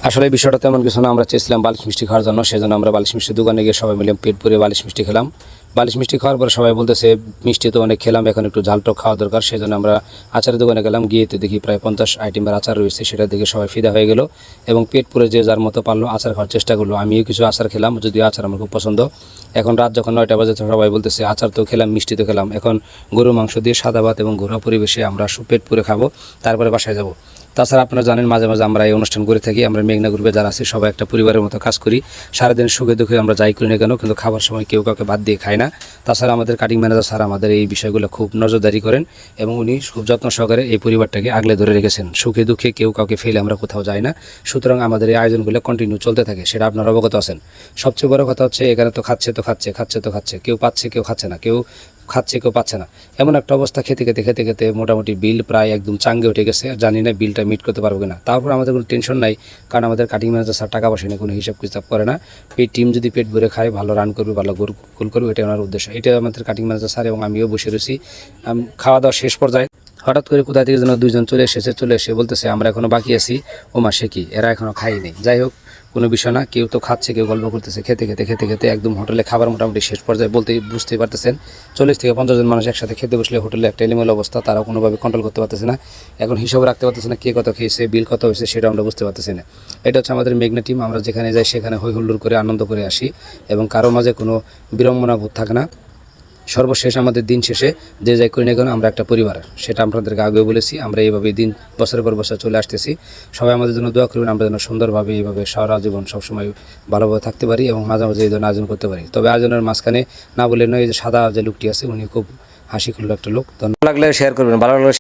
আসলে বিষয়টা তেমন কিছু না, আমরা চেয়েছিলাম বালিশ মিষ্টি খাওয়ার জন্য, সেজন্য আমরা বালিশ মিষ্টির দোকানে গিয়ে সবাই মিলে পেট পুরে বালিশ মিষ্টি খেলাম। বালিশ মিষ্টি খাওয়ার পর সবাই বলতেছে মিষ্টি তো অনেক খেলাম, এখন একটু ঝালটক খাওয়া দরকার। সেজন্য আমরা আচারের দোকানে গেলাম, গিয়ে তো দেখি প্রায় 50 আইটেমের আচার রয়েছে, সেটা দেখে সবাই ফিদা হয়ে গেল এবং পেট পুরে যে যার মতো পারলো আচার খাওয়ার চেষ্টা করলো। আমিও কিছু আচার খেলাম, যদিও আচার আমার খুব পছন্দ। এখন রাত যখন 9টা বাজে, সবাই বলতেছে আচার তো খেলাম, মিষ্টি তো খেলাম, এখন গরু মাংস দিয়ে সাদা ভাত এবং ঘরোয়া পরিবেশে আমরা পেট পুরে খাবো, তারপরে বাসায় যাব। তাছাড়া আপনারা জানেন মাঝে মাঝে আমরা এই অনুষ্ঠান করে থাকি। আমরা মেঘনা গ্রুপে যারা আছি সবাই একটা পরিবারের মতো কাজ করি, সারাদিন সুখে দুঃখে আমরা যাই করি না কেন, কিন্তু খাবার সময় কেউ কাউকে বাদ দিয়ে খায় না। তাছাড়া আমাদের কাটিং ম্যানেজার স্যার আমাদের এই বিষয়গুলো খুব নজরদারি করেন এবং উনি খুব যত্ন সহকারে এই পরিবারটাকে আগলে ধরে রেখেছেন। সুখে দুঃখে কেউ কাউকে ফেলে আমরা কোথাও যাই না। সুতরাং আমাদের এই আয়োজনগুলো কন্টিনিউ চলতে থাকে, সেটা আপনারা অবগত আছেন। সবচেয়ে বড় কথা হচ্ছে এখানে তো খাচ্ছে, কেউ পাচ্ছে কেউ খাচ্ছে না, কেউ খাচ্ছে কেউ পাচ্ছে না, এমন একটা অবস্থা। খেতে খেতে মোটামুটি বিল প্রায় একদম চাঙ্গে উঠে গেছে। জানি না বিলটা মিট করতে পারবো কিনা। তারপর আমাদের কোনো টেনশন নাই, কারণ আমাদের কাটিং ম্যানেজার স্যার টাকা পয়সা নিয়ে কোনো হিসাব কিতাব করে না। এই টিম যদি পেট ভরে খায়, ভালো রান করবে, ভালো গোল করবে, এটাই ওনার উদ্দেশ্য। এটা আমাদের কাটিং ম্যানেজার স্যার এবং আমিও বসে রয়েছি। খাওয়া দাওয়া শেষ পর্যায়ে হঠাৎ করে কোথা থেকে যেন দুইজন চলে এসে বলতেছে আমরা এখনও বাকি আছি। ও মা, সে কি, এরা এখনও খাইনি। যাই হোক, কোনো বিষয় না, কেউ তো খাচ্ছে, কেউ গল্প করতেছে। খেতে একদম হোটেলে খাবার মোটামুটি শেষ পর্যায়ে, বুঝতেই পারতেছেন 40 থেকে 50 জন মানুষ একসাথে খেতে বসলে হোটেলে একটা এলিমেল অবস্থা, তারা কোনোভাবে কন্ট্রোল করতে পারতেছে না। এখন হিসাব রাখতে পারতেছে না কে কত খেয়েছে, বিল কত হয়েছে, সেটা আমরা বুঝতে পারতেছি না। এটা হচ্ছে আমাদের মেঘনা টিম। আমরা যেখানে যাই সেখানে হই হুল্লোড় করে আনন্দ করে আসি এবং কারো মাঝে কোনো বিড়ম্বনা বোধ থাকে না। সর্বশেষ আমাদের দিন শেষে যে যাই করি না কেন আমরা একটা পরিবার, সেটা আপনাদেরকে আগেও বলেছি। আমরা এইভাবে দিন বছরের পর বছর চলে আসতেছি। সবাই আমাদের জন্য দোয়া করবেন, আমরা যেন সুন্দরভাবে এইভাবে সারা জীবন সবসময় ভালোভাবে থাকতে পারি এবং মাঝে মাঝে এই ধরনের আয়োজন করতে পারি। তবে আয়োজনের মাঝখানে না বলে নয়, যে সাদা যে লোকটি আছে উনি খুব হাসি খুল্ল একটা লোক। ধন্যবাদ। লাগলে শেয়ার করবেন, ভালো লাগলে